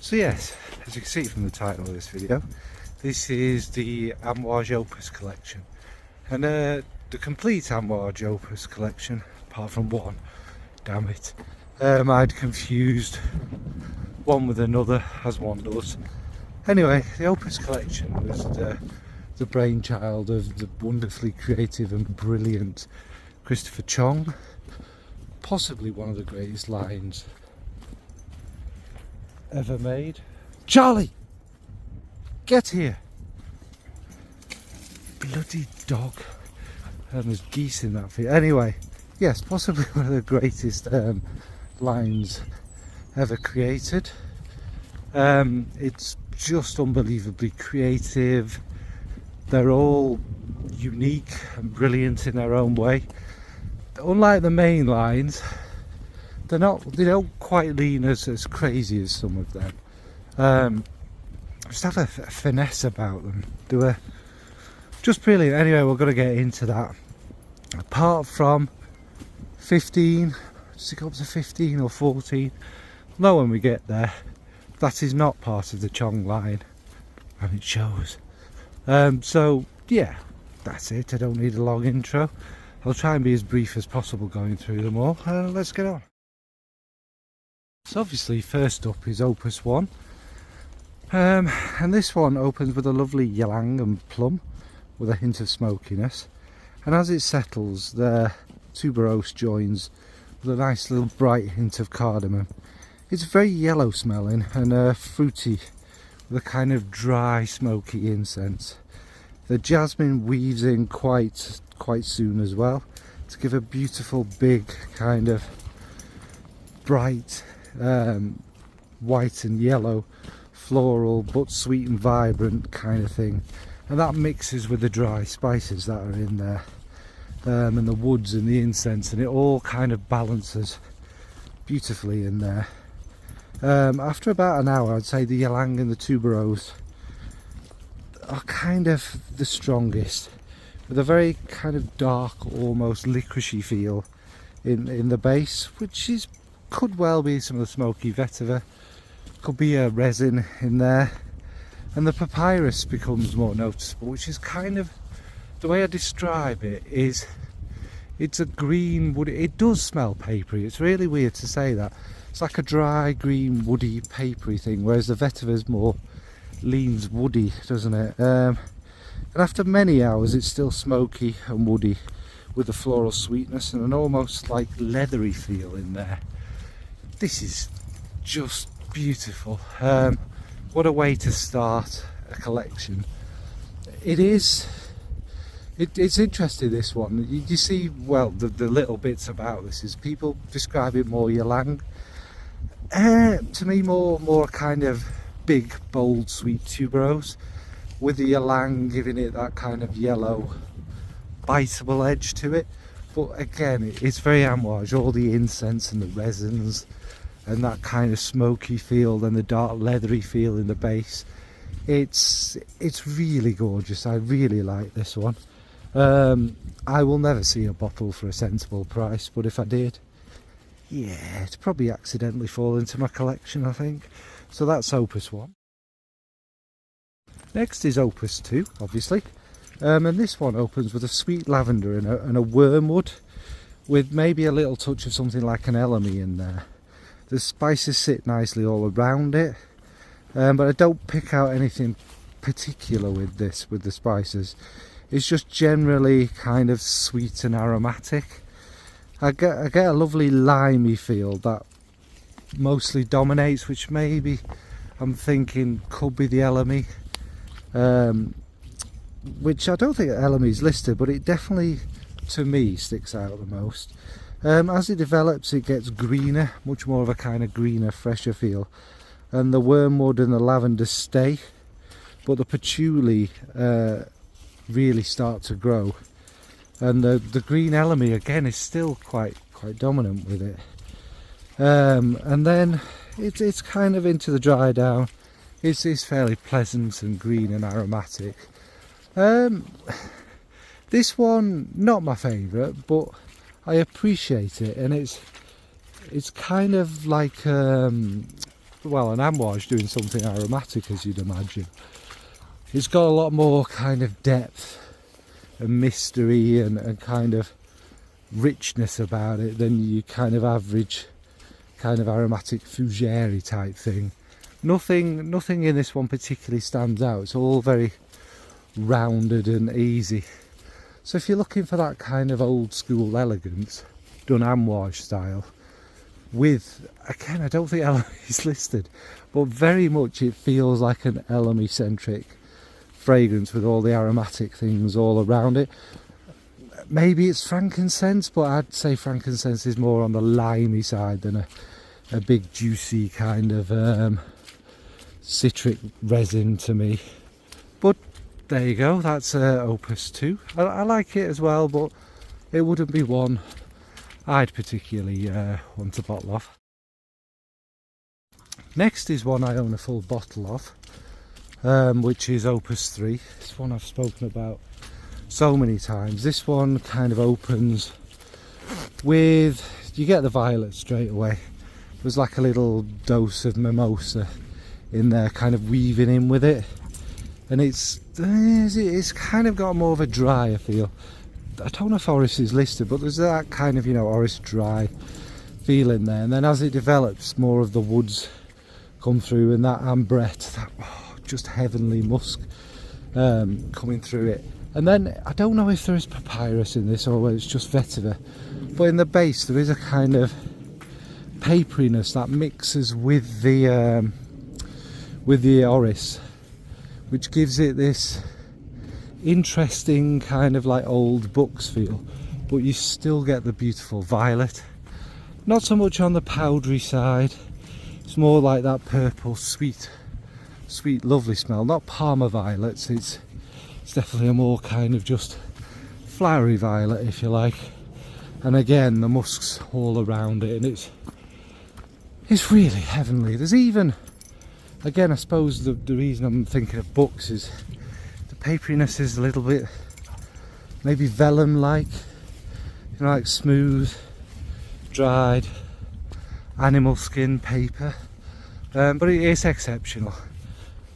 So yes, as you can see from the title of this video, this is the Amouage Opus collection, and the complete Amouage Opus collection, apart from one, damn it, I'd confused one with another, as one does. Anyway, the Opus collection was the brainchild of the wonderfully creative and brilliant Christopher Chong, possibly one of the greatest lines ever made. Charlie! Get here! Bloody dog. And there's geese in that field. Anyway, yes, possibly one of the greatest lines ever created. It's just unbelievably creative. They're all unique and brilliant in their own way. Unlike the main lines, they don't quite lean as crazy as some of them. Just have a finesse about them. Just brilliant. Anyway, we're going to get into that. Apart from 15, does it go up to 15 or 14? We'll know when we get there. That is not part of the Chong line, and it shows. So yeah, that's it. I don't need a long intro. I'll try and be as brief as possible going through them all. Let's get on. So obviously first up is Opus I, and this one opens with a lovely ylang and plum with a hint of smokiness, and as it settles the tuberose joins with a nice little bright hint of cardamom. It's very yellow smelling and fruity with a kind of dry smoky incense. The jasmine weaves in quite soon as well to give a beautiful big kind of bright white and yellow floral but sweet and vibrant kind of thing, and that mixes with the dry spices that are in there, and the woods and the incense, and it all kind of balances beautifully in there. After about an hour, I'd say the ylang and the tuberose are kind of the strongest, with a very kind of dark, almost licoricey feel in the base, which could well be some of the smoky vetiver, could be a resin in there, and the papyrus becomes more noticeable, which is kind of, the way I describe it is, it's a green wood. It does smell papery. It's really weird to say that. It's like a dry green woody papery thing, whereas the vetiver's more leans woody, doesn't it? And after many hours it's still smoky and woody with a floral sweetness and an almost like leathery feel in there. This is just beautiful. What a way to start a collection. It's interesting, this one. You see, well, the little bits about this is people describe it more ylang. To me, more kind of big, bold, sweet tuberose, with the ylang giving it that kind of yellow, biteable edge to it. But again, it's very Amouage, all the incense and the resins, and that kind of smoky feel, and the dark leathery feel in the base. It's really gorgeous. I really like this one. I will never see a bottle for a sensible price, but if I did, yeah, it's probably accidentally fall into my collection, I think. So that's Opus I. Next is Opus II, obviously, and this one opens with a sweet lavender and a wormwood, with maybe a little touch of something like an elemi in there. The spices sit nicely all around it, but I don't pick out anything particular with the spices. It's just generally kind of sweet and aromatic. I get a lovely limey feel that mostly dominates, which maybe I'm thinking could be the elemi, which I don't think elemi is listed, but it definitely, to me, sticks out the most. As it develops, it gets greener, much more of a kind of greener, fresher feel, and the wormwood and the lavender stay, but the patchouli really start to grow, and the green elemi again is still quite dominant with it. And then it's kind of into the dry down. It's fairly pleasant and green and aromatic. This one, not my favourite, but I appreciate it, and it's kind of like well, an Amouage doing something aromatic, as you'd imagine. It's got a lot more kind of depth and mystery and kind of richness about it than your kind of average kind of aromatic fougere type thing. Nothing in this one particularly stands out. It's all very rounded and easy. So if you're looking for that kind of old school elegance done Amouage style with, again, I don't think LME is listed, but very much it feels like an LME centric fragrance with all the aromatic things all around it. Maybe it's frankincense, but I'd say frankincense is more on the limey side than a big juicy kind of citric resin to me. But there you go, that's Opus II. I like it as well, but it wouldn't be one I'd particularly want to bottle of. Next is one I own a full bottle of, which is Opus III. It's one I've spoken about so many times. This one kind of opens with, you get the violet straight away. There's like a little dose of mimosa in there kind of weaving in with it, and it's kind of got more of a drier feel. I don't know if Orris is listed, but there's that kind of, you know, Orris dry feel in there, and then as it develops, more of the woods come through, and that ambrette, that just heavenly musk coming through it. And then I don't know if there is papyrus in this or whether it's just vetiver, but in the base there is a kind of paperiness that mixes with the Orris, which gives it this interesting kind of like old books feel, but you still get the beautiful violet. Not so much on the powdery side, it's more like that purple sweet lovely smell. Not Parma violets, it's definitely a more kind of just flowery violet, if you like. And again, the musk's all around it, and it's really heavenly. There's even, again, I suppose the reason I'm thinking of books is the paperiness is a little bit maybe vellum like, you know, like smooth dried animal skin paper, but it is exceptional.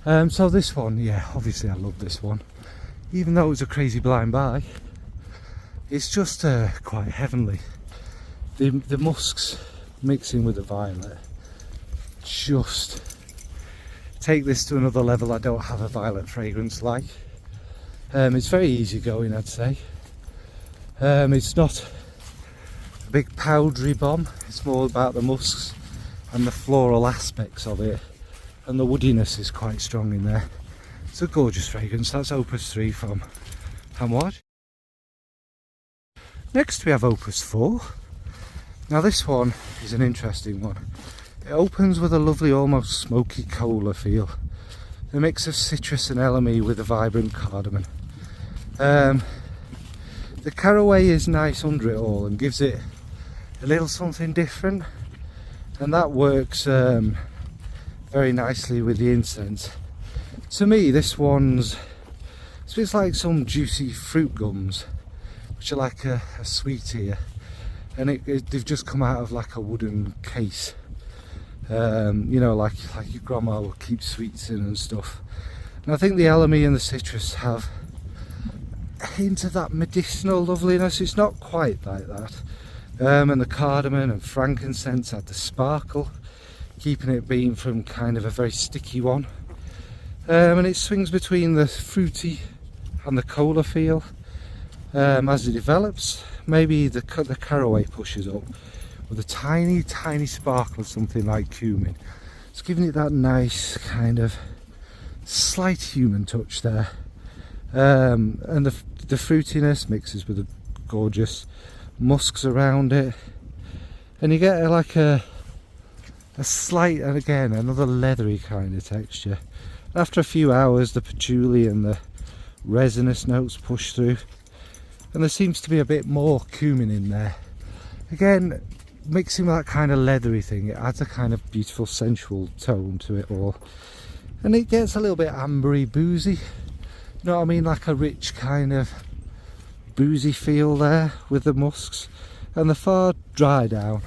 So this one, yeah, obviously I love this one, even though it was a crazy blind buy. It's just quite heavenly. The musks mixing with the violet just take this to another level I don't have a violet fragrance like. It's very easygoing, I'd say. It's not a big powdery bomb, it's more about the musks and the floral aspects of it, and the woodiness is quite strong in there. It's a gorgeous fragrance. That's Opus III from Amouage. Next we have Opus IV. Now this one is an interesting one. It opens with a lovely almost smoky cola feel, a mix of citrus and LME with a vibrant cardamom. The caraway is nice under it all and gives it a little something different, and that works very nicely with the incense. To me, this one's, it's like some juicy fruit gums, which are like a sweet here, and they've just come out of like a wooden case. You know, like your grandma will keep sweets in and stuff. And I think the LME and the citrus have a hint of that medicinal loveliness. It's not quite like that. And the cardamom and frankincense add the sparkle, keeping it being from kind of a very sticky one. And it swings between the fruity and the cola feel. As it develops, maybe the caraway pushes up with a tiny sparkle of something like cumin. It's giving it that nice kind of slight human touch there. And the fruitiness mixes with the gorgeous musks around it, and you get like a slight, and again another leathery kind of texture. After a few hours, the patchouli and the resinous notes push through, and there seems to be a bit more cumin in there. Again, mixing with that kind of leathery thing, it adds a kind of beautiful sensual tone to it all, and it gets a little bit ambery, boozy, you know what I mean, like a rich kind of boozy feel there with the musks, and the far dry down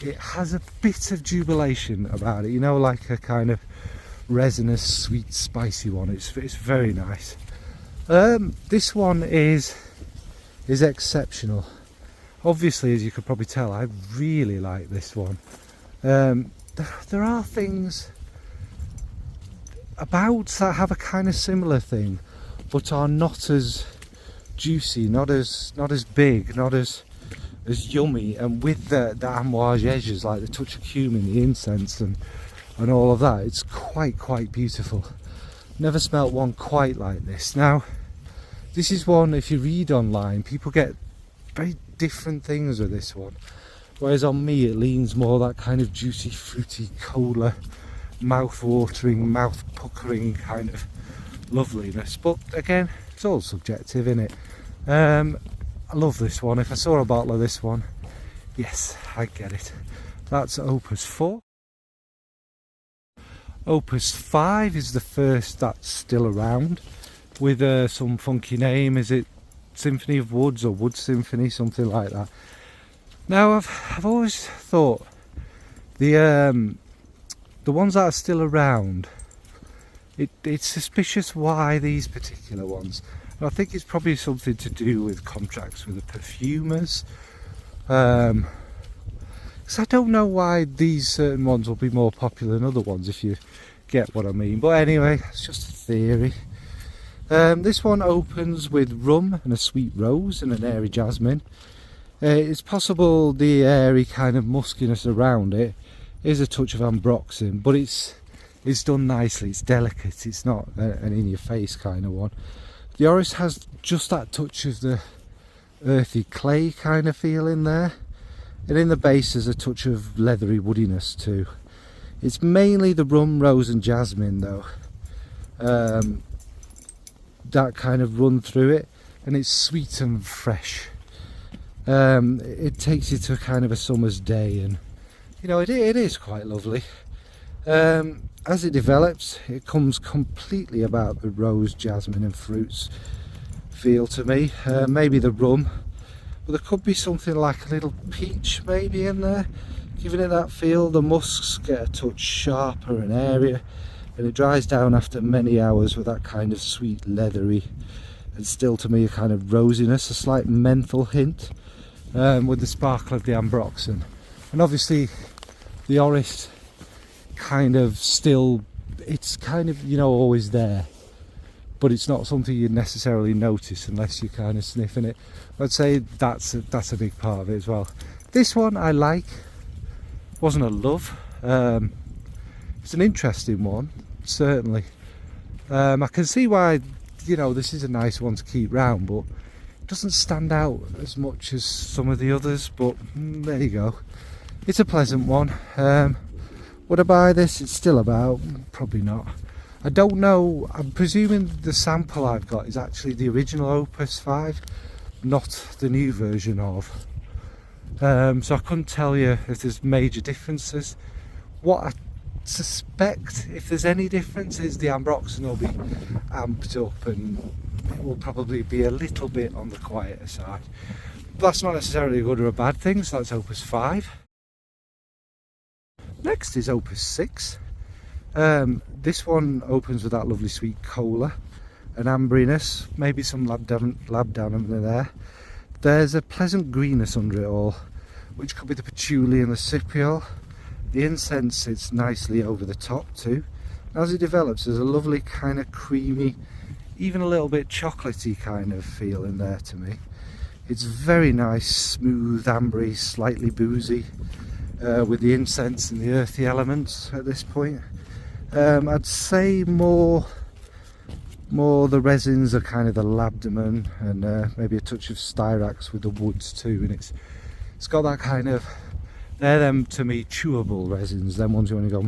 it has a bit of jubilation about it, you know, like a kind of resinous, sweet, spicy one. It's very nice. This one is exceptional. Obviously, as you could probably tell, I really like this one. There are things about that have a kind of similar thing, but are not as juicy, not as big, not as yummy, and with the amouage edges, like the touch of cumin, the incense, and all of that, it's quite beautiful. Never smelt one quite like this. Now, this is one, if you read online, people get very different things with this one, whereas on me it leans more that kind of juicy, fruity, cola, mouth-watering, mouth-puckering kind of loveliness. But again, it's all subjective, isn't it? I love this one. If I saw a bottle of this one, yes, I get it. That's Opus IV. Opus V is the first that's still around, with some funky name. Is it Symphony of Woods or Wood Symphony, something like that? Now, I've always thought the ones that are still around, it's suspicious why these particular ones. And I think it's probably something to do with contracts with the perfumers. Because I don't know why these certain ones will be more popular than other ones, if you get what I mean. But anyway, it's just a theory. This one opens with rum and a sweet rose and an airy jasmine. It's possible the airy kind of muskiness around it is a touch of ambroxan, but it's done nicely. It's delicate. It's not an in-your-face kind of one. The orris has just that touch of the earthy clay kind of feel in there, and in the base there's a touch of leathery woodiness too. It's mainly the rum, rose and jasmine though, that kind of run through it, and it's sweet and fresh. It takes you to kind of a summer's day, and you know, it is quite lovely. As it develops, it comes completely about the rose, jasmine and fruits feel to me. Maybe the rum, but there could be something like a little peach maybe in there, giving it that feel. The musks get a touch sharper and airier, and it dries down after many hours with that kind of sweet, leathery, and still to me a kind of rosiness, a slight menthol hint, with the sparkle of the ambroxan. And obviously the orris kind of still, it's kind of, you know, always there, but it's not something you necessarily notice unless you're kind of sniffing it. I'd say that's a big part of it as well. This one I like, wasn't a love. It's an interesting one, certainly. I can see why, you know, this is a nice one to keep round, but it doesn't stand out as much as some of the others. But there you go. It's a pleasant one. Would I buy this? It's still about, probably not. I don't know. I'm presuming the sample I've got is actually the original Opus V, not the new version of. So I couldn't tell you if there's major differences. What I suspect, if there's any difference, is the ambroxan will be amped up and it will probably be a little bit on the quieter side. But that's not necessarily a good or a bad thing. So that's Opus V. Next is Opus VI. This one opens with that lovely sweet cola, an ambriness, maybe some labdanum in there. There's a pleasant greenness under it all, which could be the patchouli and the cypriol. The incense sits nicely over the top too. As it develops, there's a lovely kind of creamy, even a little bit chocolatey kind of feel in there to me. It's very nice, smooth, ambery, slightly boozy, with the incense and the earthy elements at this point. I'd say more the resins are kind of the labdanum and maybe a touch of styrax with the woods too, and it's got that kind of, they're them to me chewable resins, them ones you want to go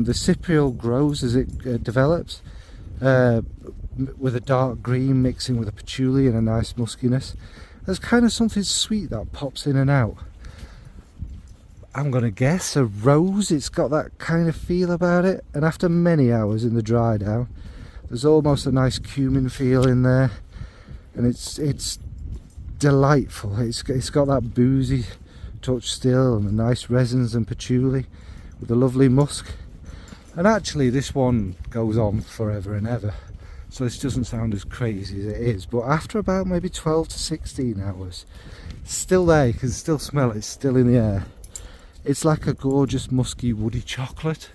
the cypriol grows as it develops, with a dark green mixing with a patchouli and a nice muskiness. There's kind of something sweet that pops in and out. I'm gonna guess a rose. It's got that kind of feel about it, and after many hours in the dry down, there's almost a nice cumin feel in there, and it's delightful. It's got that boozy touch still, and the nice resins and patchouli with a lovely musk. And actually this one goes on forever and ever, so this doesn't sound as crazy as it is, but after about maybe 12 to 16 hours, it's still there, you can still smell it, it's still in the air. It's like a gorgeous musky woody chocolate.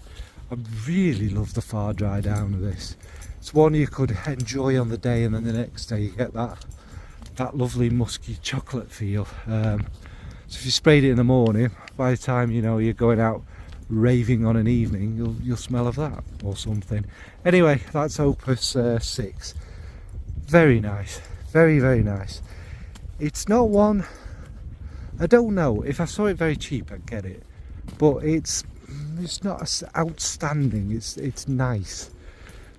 I really love the far dry down of this. It's one you could enjoy on the day, and then the next day you get that lovely musky chocolate feel. So if you sprayed it in the morning, by the time you know you're going out raving on an evening, you'll smell of that or something. Anyway, that's Opus VI. Very nice, very, very nice. It's not one, I don't know, if I saw it very cheap I'd get it, but it's not as outstanding. It's nice.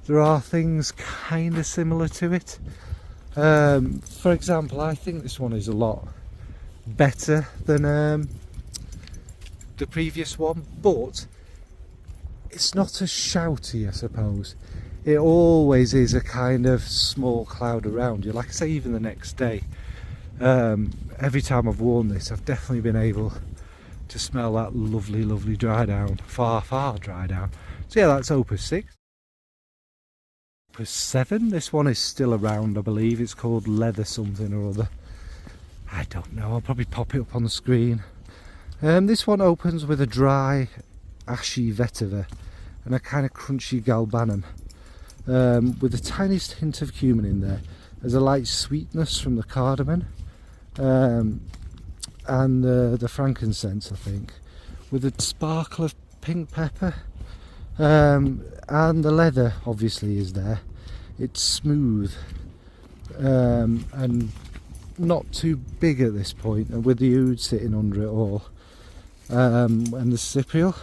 There are things kind of similar to it. For example, I think this one is a lot better than the previous one, but it's not as shouty, I suppose. It always is a kind of small cloud around you. Like I say, even the next day, every time I've worn this, I've definitely been able to smell that lovely, lovely dry down, far, far dry down. So yeah, that's Opus VI. Opus VII, this one is still around, I believe. It's called Leather something or other. I don't know, I'll probably pop it up on the screen. This one opens with a dry, ashy vetiver and a kind of crunchy galbanum, with the tiniest hint of cumin in there. There's a light sweetness from the cardamom and the frankincense, I think, with a sparkle of pink pepper, and the leather obviously is there. It's smooth and not too big at this point, and with the oud sitting under it all, and the cypriol.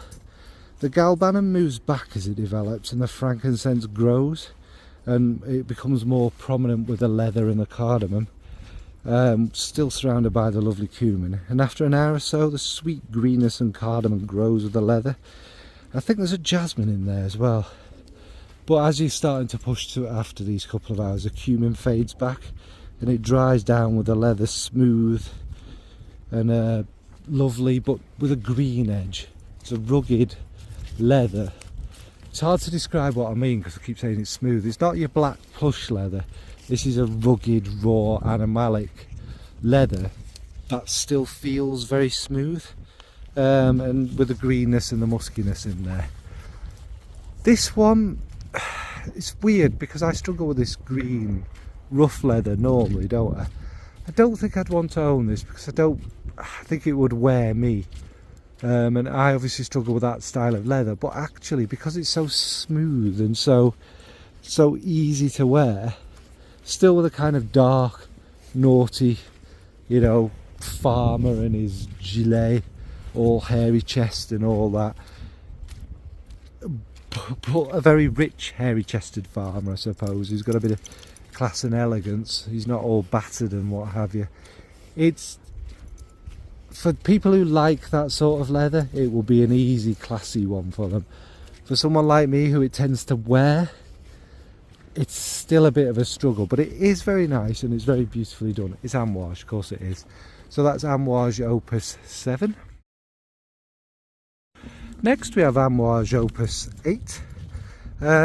The galbanum moves back as it develops, and the frankincense grows and it becomes more prominent with the leather and the cardamom, still surrounded by the lovely cumin. And after an hour or so, the sweet greenness and cardamom grows with the leather. I think there's a jasmine in there as well, but as you're starting to push to it after these couple of hours, the cumin fades back and it dries down with the leather smooth and lovely, but with a green edge. It's a rugged leather. It's hard to describe what I mean because I keep saying it's smooth. It's not your black plush leather. This is a rugged, raw, animalic leather that still feels very smooth, and with the greenness and the muskiness in there. This one, it's weird because I struggle with this green rough leather normally, don't I? I don't think I'd want to own this because I think it would wear me. And I obviously struggle with that style of leather, but actually because it's so smooth and so easy to wear, still with a kind of dark, naughty, you know, farmer and his gilet, all hairy chest and all that, but a very rich hairy chested farmer, I suppose. He's got a bit of class and elegance. He's not all battered and what have you. It's for people who like that sort of leather, it will be an easy, classy one for them. For someone like me who it tends to wear, it's still a bit of a struggle, but it is very nice and it's very beautifully done. It's Amouage, of course it is. So that's Amouage Opus VII. Next we have Amouage Opus VIII.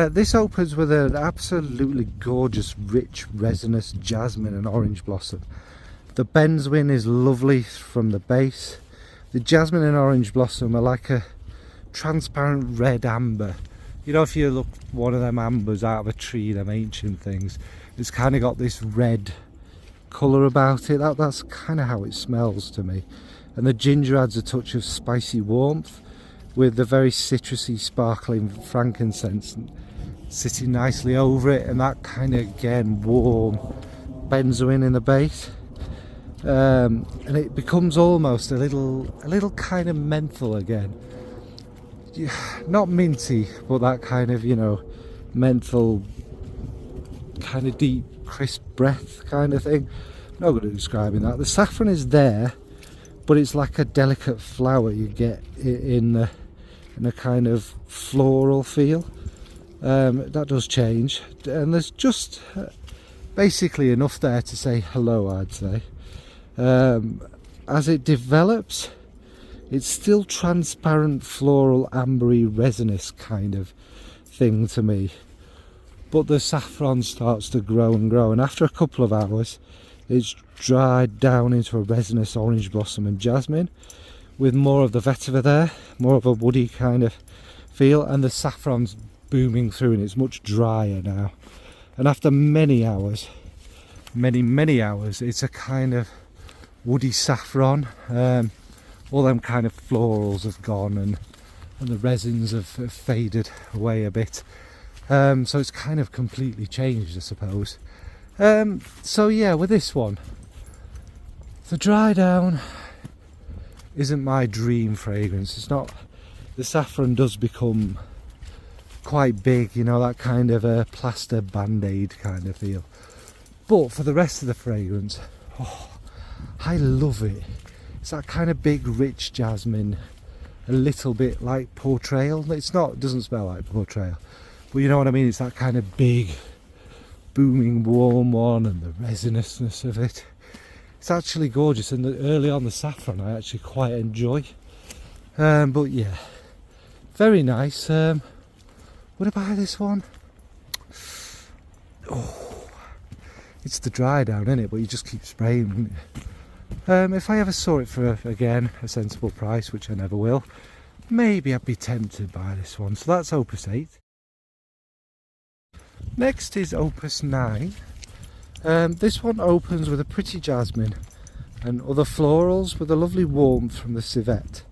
This opens with an absolutely gorgeous, rich, resinous jasmine and orange blossom. The benzoin is lovely from the base. The jasmine and orange blossom are like a transparent red amber. You know, if you look one of them ambers out of a tree, them ancient things, it's kind of got this red colour about it. That's kind of how it smells to me. And the ginger adds a touch of spicy warmth with the very citrusy, sparkling frankincense sitting nicely over it, and that kind of, again, warm benzoin in the base. And it becomes almost a little kind of menthol again. Not minty, but that kind of, you know, menthol, kind of deep, crisp breath kind of thing. Not good at describing that. The saffron is there, but it's like a delicate flower you get in a kind of floral feel. That does change, and there's just basically enough there to say hello, I'd say. As it develops, It's still transparent, floral, ambery, resinous kind of thing to me. But the saffron starts to grow and grow, and after a couple of hours it's dried down into a resinous orange blossom and jasmine, with more of the vetiver there, more of a woody kind of feel, and the saffron's booming through and it's much drier now. And after many hours, many hours, it's a kind of woody saffron. All them kind of florals have gone, and the resins have faded away a bit. So it's kind of completely changed, I suppose. So yeah, with this one, the dry down isn't my dream fragrance. It's not. The saffron does become quite big, you know, that kind of a plaster band-aid kind of feel. But for the rest of the fragrance, oh, I love it. It's that kind of big, rich jasmine, a little bit like portrayal. It's not, it doesn't smell like portrayal, but you know what I mean. It's that kind of big, booming, warm one, and the resinousness of it. It's actually gorgeous, and early on the saffron I actually quite enjoy. But yeah, very nice. Would I buy this one? Oh, it's the dry down, isn't it? But you just keep spraying, wouldn't you? If I ever saw it for again a sensible price, which I never will, maybe I'd be tempted by this one. So that's Opus VIII. Next is Opus IX. This one opens with a pretty jasmine and other florals with a lovely warmth from the civet.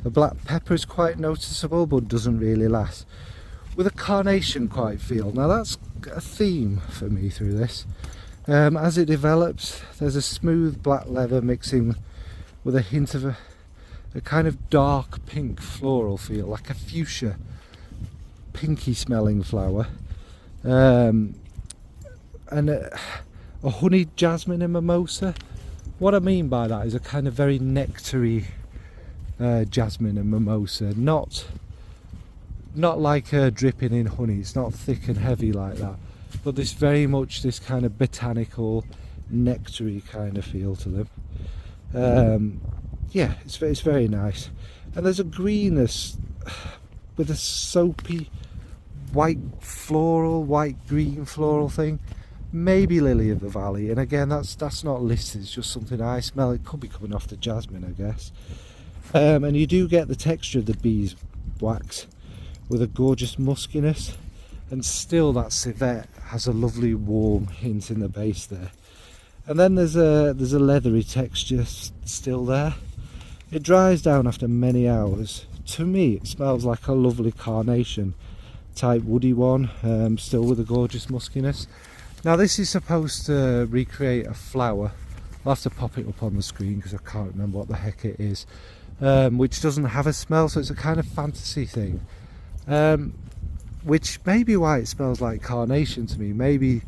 The black pepper is quite noticeable but doesn't really last. With a carnation quite feel. Now that's a theme for me through this. As it develops, there's a smooth black leather mixing with a hint of a kind of dark pink floral feel, like a fuchsia, pinky smelling flower. And a honeyed jasmine and mimosa. What I mean by that is a kind of very nectary jasmine and mimosa, not like dripping in honey. It's not thick and heavy like that, but this very much this kind of botanical, nectary kind of feel to them. Yeah, it's very nice, and there's a greenness with a soapy white green floral thing. Maybe lily of the valley, and again that's not listed, it's just something I smell. It could be coming off the jasmine, I guess. And you do get the texture of the beeswax with a gorgeous muskiness, and still that civet has a lovely warm hint in the base there. And then there's a leathery texture still there. It dries down after many hours. To me it smells like a lovely carnation type woody one, still with a gorgeous muskiness. Now this is supposed to recreate a flower. I'll have to pop it up on the screen because I can't remember what the heck it is, which doesn't have a smell, so it's a kind of fantasy thing, which may be why it smells like carnation to me. Maybe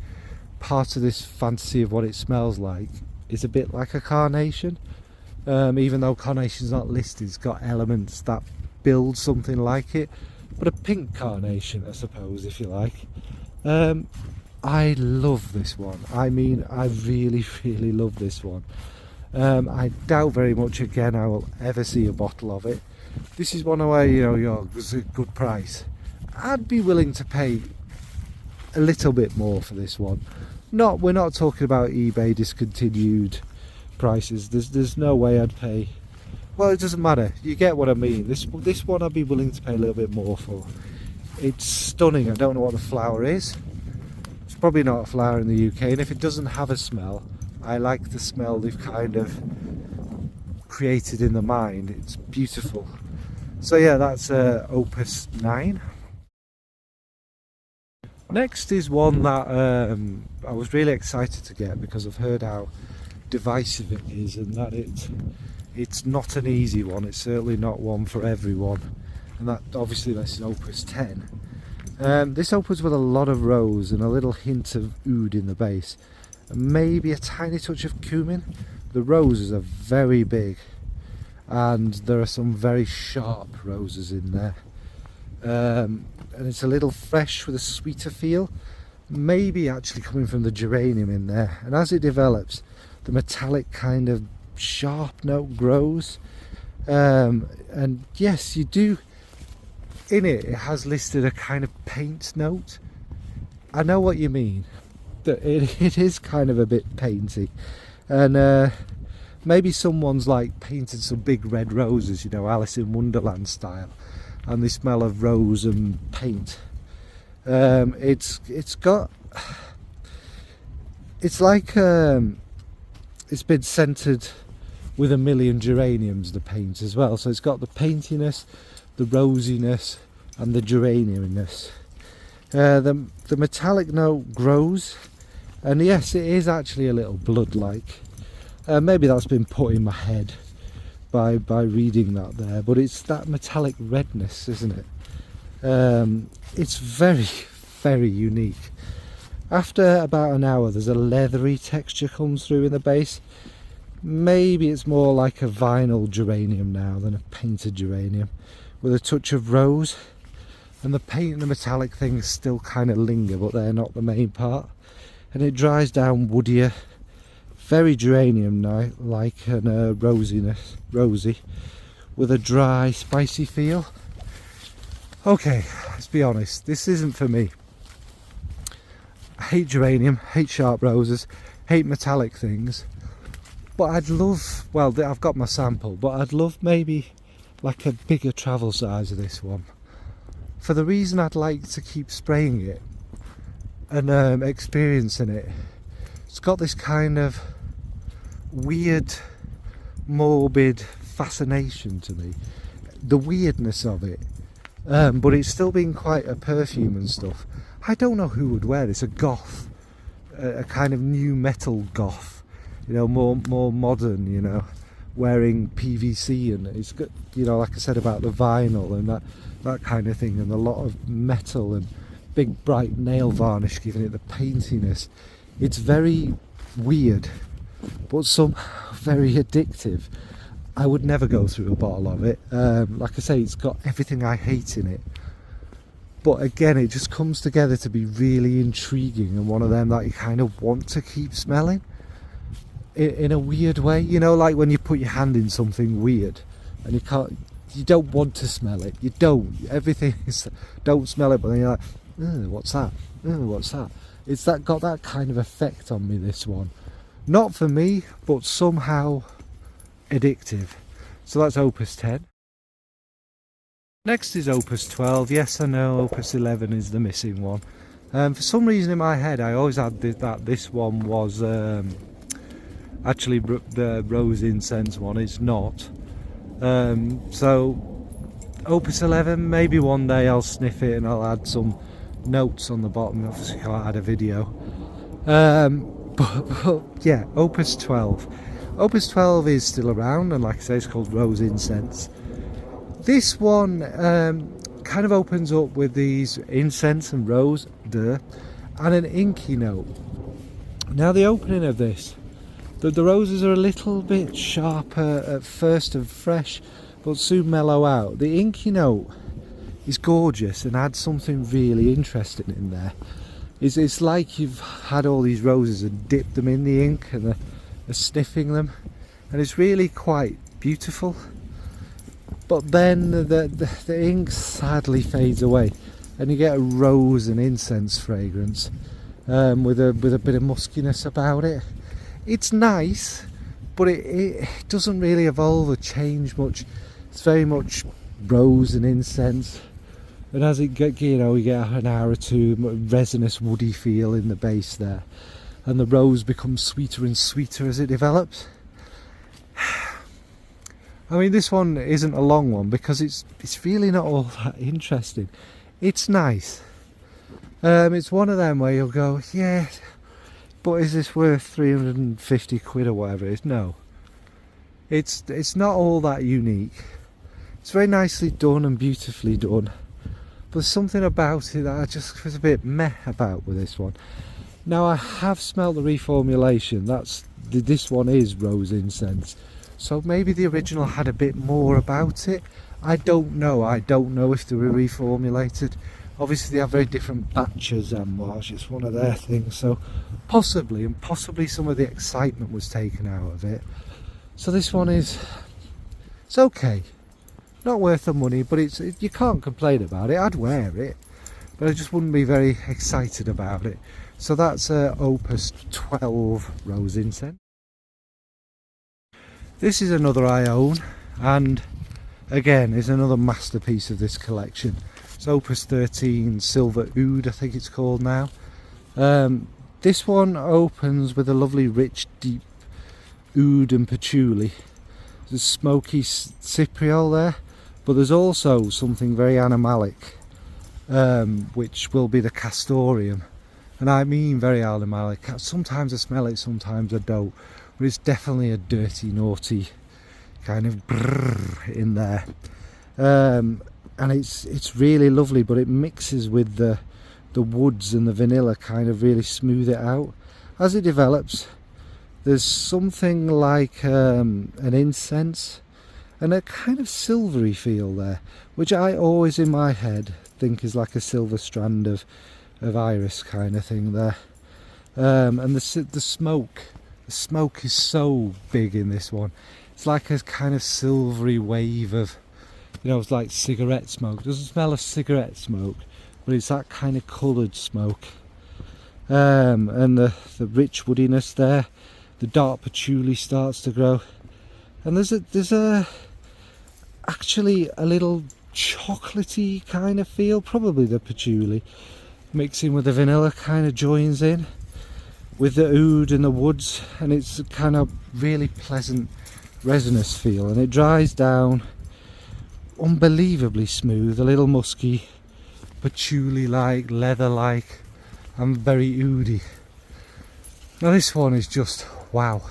part of this fantasy of what it smells like is a bit like a carnation, even though carnation's not listed. It's got elements that build something like it, but a pink carnation, I suppose, if you like. I love this one. I mean, I really love this one. I doubt very much again I will ever see a bottle of it. This is one where, you know, it's a good price. I'd be willing to pay a little bit more for this one. We're not talking about eBay discontinued prices. There's no way I'd pay. Well, it doesn't matter. You get what I mean. This one I'd be willing to pay a little bit more for. It's stunning. I don't know what the flower is. It's probably not a flower in the UK, and if it doesn't have a smell, I like the smell they've kind of created in the mind. It's beautiful. So yeah, that's Opus IX. Next is one that I was really excited to get because I've heard how divisive it is, and that it's not an easy one. It's certainly not one for everyone, and that obviously this is Opus X. This opens with a lot of rose and a little hint of oud in the base, and maybe a tiny touch of cumin. The roses are very big, and there are some very sharp roses in there, and it's a little fresh with a sweeter feel, maybe actually coming from the geranium in there. And as it develops, the metallic kind of sharp note grows, And yes, you do. In it, it has listed a kind of paint note. I know what you mean. That it is kind of a bit painty, and maybe someone's like painted some big red roses, you know, Alice in Wonderland style, and they smell of rose and paint. It's like it's been scented with a million geraniums, the paint as well. So it's got the paintiness, the rosiness, and the geraniuminess. The metallic note grows, and yes, it is actually a little blood-like. Maybe that's been put in my head by reading that there, but it's that metallic redness, isn't it? It's very, very unique. After about an hour, there's a leathery texture comes through in the base. Maybe it's more like a vinyl geranium now than a painted geranium, with a touch of rose, and the paint and the metallic things still kind of linger, but they're not the main part. And it dries down woodier, very geranium now, like, and rosy, with a dry, spicy feel. Okay, let's be honest, this isn't for me. I hate geranium, hate sharp roses, hate metallic things, but I'd love, well, I've got my sample, but I'd love maybe like a bigger travel size of this one, for the reason I'd like to keep spraying it and experiencing it. It's got this kind of weird, morbid fascination to me, the weirdness of it, but it's still been quite a perfume and stuff. I don't know who would wear this, a goth, a kind of new metal goth, you know, more modern, you know, wearing PVC, and it's got, you know, like I said about the vinyl and that kind of thing, and a lot of metal and big bright nail varnish giving it the paintiness. It's very weird, but somehow very addictive. I would never go through a bottle of it. Like I say, it's got everything I hate in it, but again, it just comes together to be really intriguing, and one of them that you kind of want to keep smelling in a weird way, you know, like when you put your hand in something weird and you don't want to smell it, you don't, everything is don't smell it, but then you're like, what's that, what's that? It's got that kind of effect on me, this one. Not for me, but somehow addictive. So that's Opus 10. Next is Opus 12. Yes, I know Opus 11 is the missing one. For some reason in my head I always had that this one was actually the rose incense one. It's not. So Opus 11, maybe one day I'll sniff it and I'll add some notes on the bottom. Obviously I can't add a video. But yeah, Opus 12. Opus 12 is still around, and like I say, it's called Rose Incense. This one kind of opens up with these incense and rose, and an inky note. Now the opening of this, the roses are a little bit sharper at first and fresh, but soon mellow out. The inky note is gorgeous and adds something really interesting in there. It's like you've had all these roses and dipped them in the ink and are sniffing them, and it's really quite beautiful. But then the ink sadly fades away, and you get a rose and incense fragrance with a bit of muskiness about it. It's nice, but it doesn't really evolve or change much. It's very much rose and incense. And as it get, you know, you get an hour or two resinous woody feel in the base there, and the rose becomes sweeter and sweeter as it develops. I mean, this one isn't a long one because it's really not all that interesting. It's nice. It's one of them where you'll go, yeah, but is this worth 350 quid or whatever it is? No. It's not all that unique. It's very nicely done and beautifully done. But there's something about it that I just was a bit meh about with this one. Now I have smelt the reformulation. This one is rose incense. So maybe the original had a bit more about it. I don't know. I don't know if they were reformulated. Obviously they have very different batches, Amouage. It's one of their things. So possibly some of the excitement was taken out of it. So this one is It's okay. Not worth the money, but you can't complain about it. I'd wear it, but I just wouldn't be very excited about it. So that's Opus 12 Rose Incense. This is another I own, and again is another masterpiece of this collection. It's Opus 13 Silver Oud, I think it's called now. This one opens with a lovely rich deep oud and patchouli. There's smoky cypriol there, but there's also something very animalic, which will be the castoreum. And I mean very animalic. Sometimes I smell it, sometimes I don't, but it's definitely a dirty, naughty kind of brrr in there. And it's really lovely, but it mixes with the woods and the vanilla, kind of really smooth it out. As it develops, there's something like an incense and a kind of silvery feel there, which I always in my head think is like a silver strand of iris kind of thing there. And the smoke is so big in this one. It's like a kind of silvery wave of, you know, it's like cigarette smoke. It doesn't smell of cigarette smoke, but it's that kind of coloured smoke. And the rich woodiness there, the dark patchouli starts to grow, and there's actually a little chocolatey kind of feel, probably the patchouli mixing with the vanilla kind of joins in with the oud and the woods, and it's a kind of really pleasant resinous feel, and it dries down unbelievably smooth, a little musky, patchouli like, leather like, and very oudy. Now this one is just wow.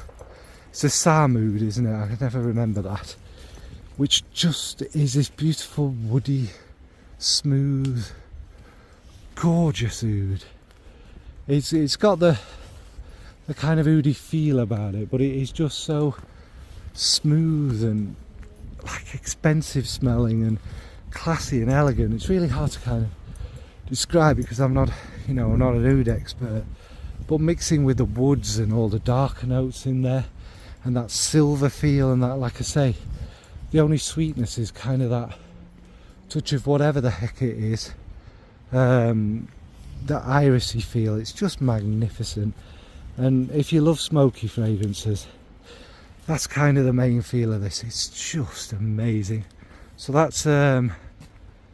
It's a Sam oud, isn't it? I can never remember that. Which just is this beautiful woody, smooth, gorgeous oud. It's got the kind of oudy feel about it, but it is just so smooth and like expensive smelling and classy and elegant. It's really hard to kind of describe it because I'm not, you know, I'm not an oud expert. But mixing with the woods and all the darker notes in there, and that silver feel, and that, like I say, the only sweetness is kind of that touch of whatever the heck it is, that irisy feel. It's just magnificent. And if you love smoky fragrances, that's kind of the main feel of this. It's just amazing. So that's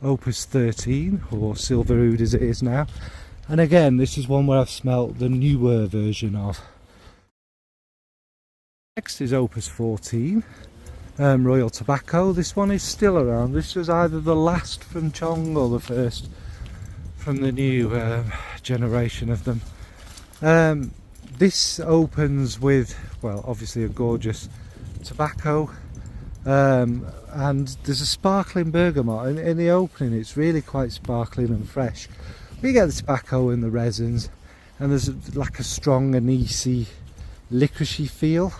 Opus 13, or Silver Oud as it is now. And again, this is one where I've smelt the newer version of. Next is Opus 14, Royal Tobacco. This one is still around. This was either the last from Chong or the first from the new generation of them. This opens with, well, obviously a gorgeous tobacco, and there's a sparkling bergamot. In the opening, it's really quite sparkling and fresh. You get the tobacco and the resins, and there's like a strong anisey, licoricey feel,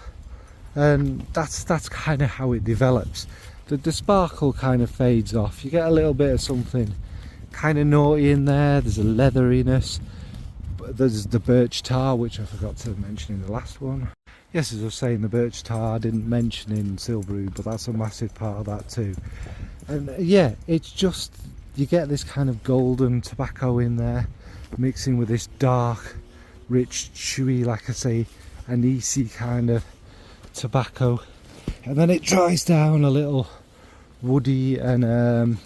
and that's kind of how it develops. The sparkle kind of fades off. You get a little bit of something kind of naughty in there. There's a leatheriness. There's the birch tar, which I forgot to mention in the last one. Yes, as I was saying, the birch tar I didn't mention in Silver Oud, but that's a massive part of that too. And yeah, it's just, you get this kind of golden tobacco in there, mixing with this dark, rich, chewy, like I say, anisey kind of tobacco. And then it dries down a little woody and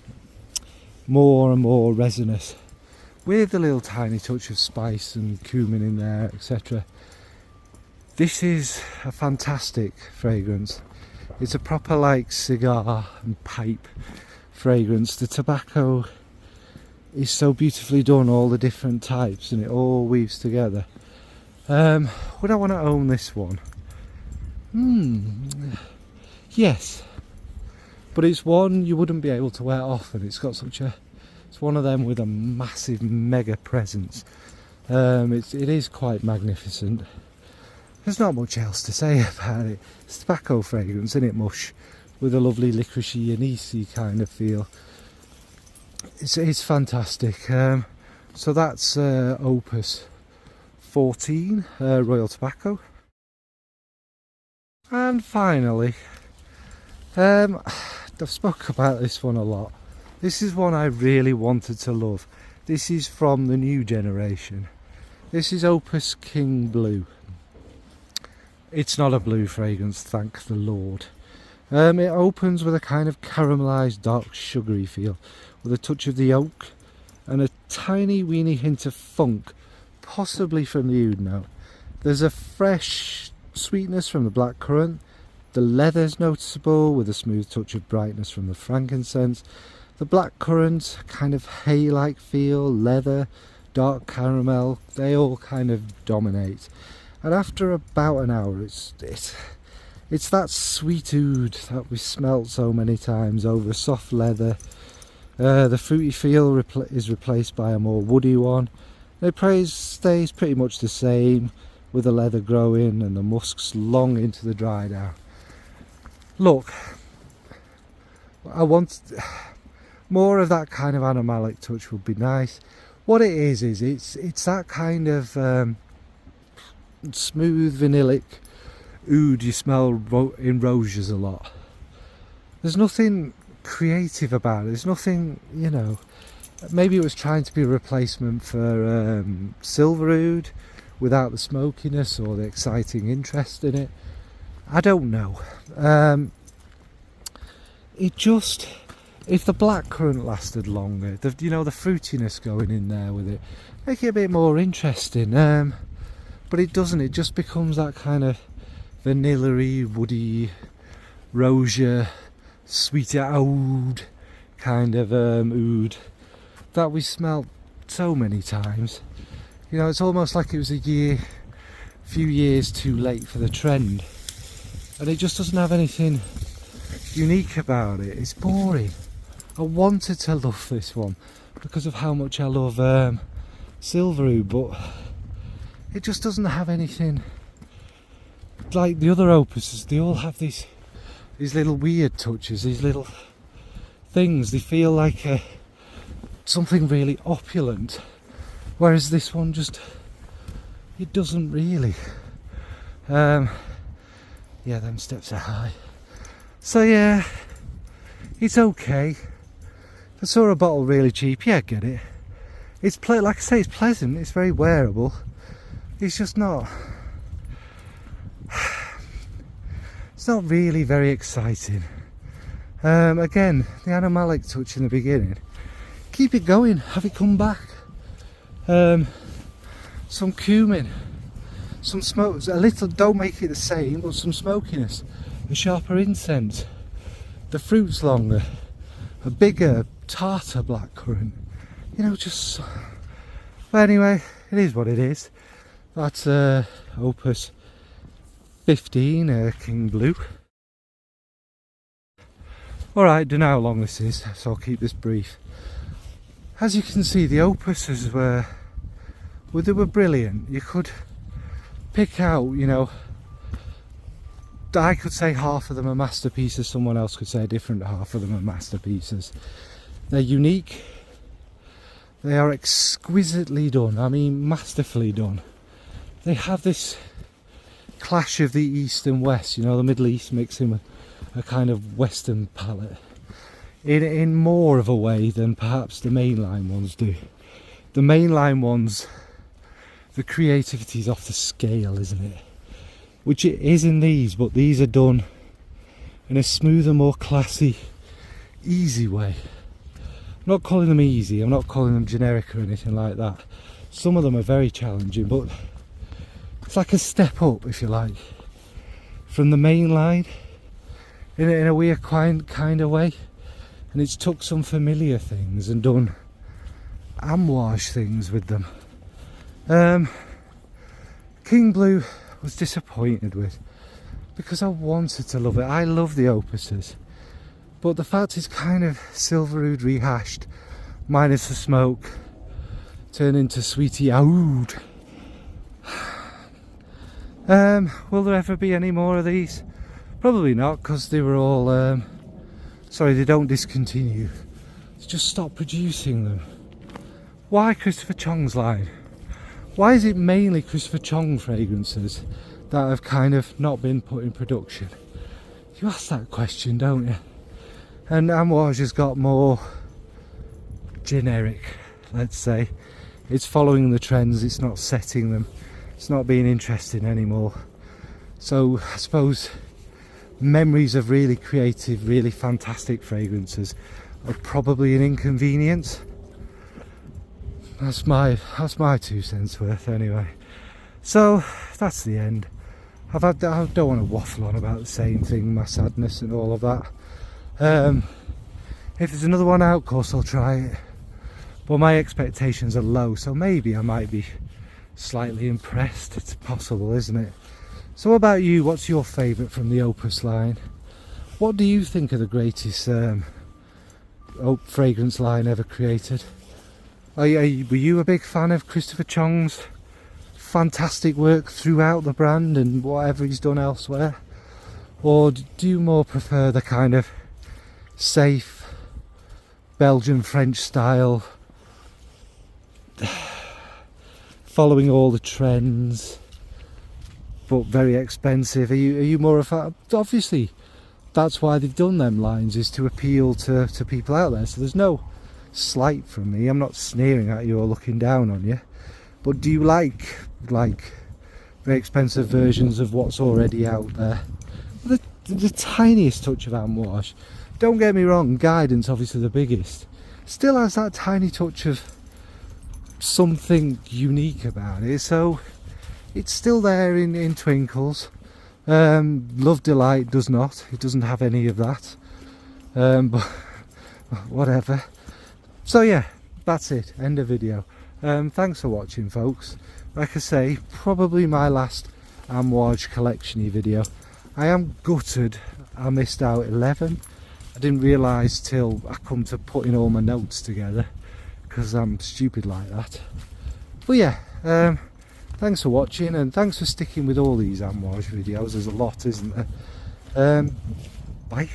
more and more resinous, with a little tiny touch of spice and cumin in there, etc. This is a fantastic fragrance. It's a proper like cigar and pipe fragrance. The tobacco is so beautifully done, all the different types, and it all weaves together. Would I want to own this one? Yes, but it's one you wouldn't be able to wear often. It's got such a, it's one of them with a massive mega presence. It is quite magnificent. There's not much else to say about it. It's tobacco fragrance, isn't it, mush, with a lovely licoricey anisey kind of feel. It's fantastic. So that's Opus 14, Royal Tobacco. And finally, I've spoken about this one a lot. This is one I really wanted to love. This is from the new generation. This is Opus King Blue. It's not a blue fragrance, thank the Lord. It opens with a kind of caramelised dark sugary feel with a touch of the oak and a tiny weeny hint of funk, possibly from the oud note. There's a fresh sweetness from the blackcurrant. The leather's noticeable with a smooth touch of brightness from the frankincense. The blackcurrant, kind of hay-like feel, leather, dark caramel, they all kind of dominate. And after about an hour, it's that sweet oud that we smelt so many times over soft leather. The fruity feel is replaced by a more woody one. The praise stays pretty much the same, with the leather growing and the musks long into the dry down. Look, I want more of that kind of animalic touch would be nice. What it is it's that kind of smooth vanillic oud you smell in roses a lot. There's nothing creative about it. There's nothing, you know. Maybe it was trying to be a replacement for silver oud without the smokiness or the exciting interest in it. I don't know. It just, if the blackcurrant lasted longer, the fruitiness going in there with it, make it a bit more interesting. But it doesn't. It just becomes that kind of vanilla-y, woody, rosier, sweeter oud kind of oud that we smelt so many times. You know, it's almost like it was a few years too late for the trend, and it just doesn't have anything unique about it. It's boring. I wanted to love this one because of how much I love silver oud, but it just doesn't have anything like the other opuses. They all have these little weird touches, these little things. They feel like something really opulent, whereas this one just, it doesn't really. Yeah, them steps are high. So yeah, it's okay. If I saw a bottle really cheap, yeah, get it. It's like I say, it's pleasant. It's very wearable. It's just not. It's not really very exciting. Again, the animalic touch in the beginning. Keep it going. Have it come back. Some cumin, some smoke. A little. Don't make it the same, but some smokiness. A sharper incense. The fruit's longer. A bigger, tartar blackcurrant. You know, just. But anyway, it is what it is. That's Opus 15, King Blue. Alright, don't know how long this is, so I'll keep this brief. As you can see, the opuses were they were brilliant. You could pick out, you know, I could say half of them are masterpieces, someone else could say a different half of them are masterpieces. They're unique. They are exquisitely done, I mean masterfully done. They have this clash of the East and West, you know, the Middle East mixing with a kind of Western palette in more of a way than perhaps the mainline ones do. The mainline ones, the creativity is off the scale, isn't it? Which it is in these, but these are done in a smoother, more classy, easy way. I'm not calling them easy, I'm not calling them generic or anything like that. Some of them are very challenging, but it's like a step up, if you like, from the main line in a weird kind of way. And it's took some familiar things and done Amouage things with them. King Blue was disappointed with, because I wanted to love it. I love the opuses, but the fact it's kind of silver oud rehashed, minus the smoke, turned into sweetie oud. Will there ever be any more of these? Probably not, because they were all sorry, they don't discontinue, they just stop producing them. Why Christopher Chong's line? Why is it mainly Christopher Chong fragrances that have kind of not been put in production? You ask that question, don't you? And Amouage has got more generic, let's say. It's following the trends, it's not setting them, it's not being interesting anymore. So I suppose memories of really creative, really fantastic fragrances are probably an inconvenience. That's my 2 cents worth anyway. So that's the end. I don't want to waffle on about the same thing, my sadness and all of that. If there's another one out, of course I'll try it. But my expectations are low, so maybe I might be slightly impressed. It's possible, isn't it? So what about you? What's your favourite from the Opus line? What do you think are the greatest fragrance line ever created? Were you a big fan of Christopher Chong's fantastic work throughout the brand and whatever he's done elsewhere? Or do you more prefer the kind of safe Belgian French style, following all the trends but very expensive? Are you more of a... Obviously that's why they've done them lines, is to appeal to people out there, so there's no slight from me. I'm not sneering at you or looking down on you, but do you like very expensive versions of what's already out there? The tiniest touch of Amouage, don't get me wrong, Guidance obviously the biggest, still has that tiny touch of something unique about it, so it's still there in twinkles. Love Delight does not, it doesn't have any of that, but whatever. So yeah, that's it, end of video. Thanks for watching, folks. Like I say, probably my last Amouage collection-y video. I am gutted I missed out 11. I didn't realise till I come to putting all my notes together, because I'm stupid like that. But yeah, thanks for watching, and thanks for sticking with all these Amouage videos. There's a lot, isn't there? Bye.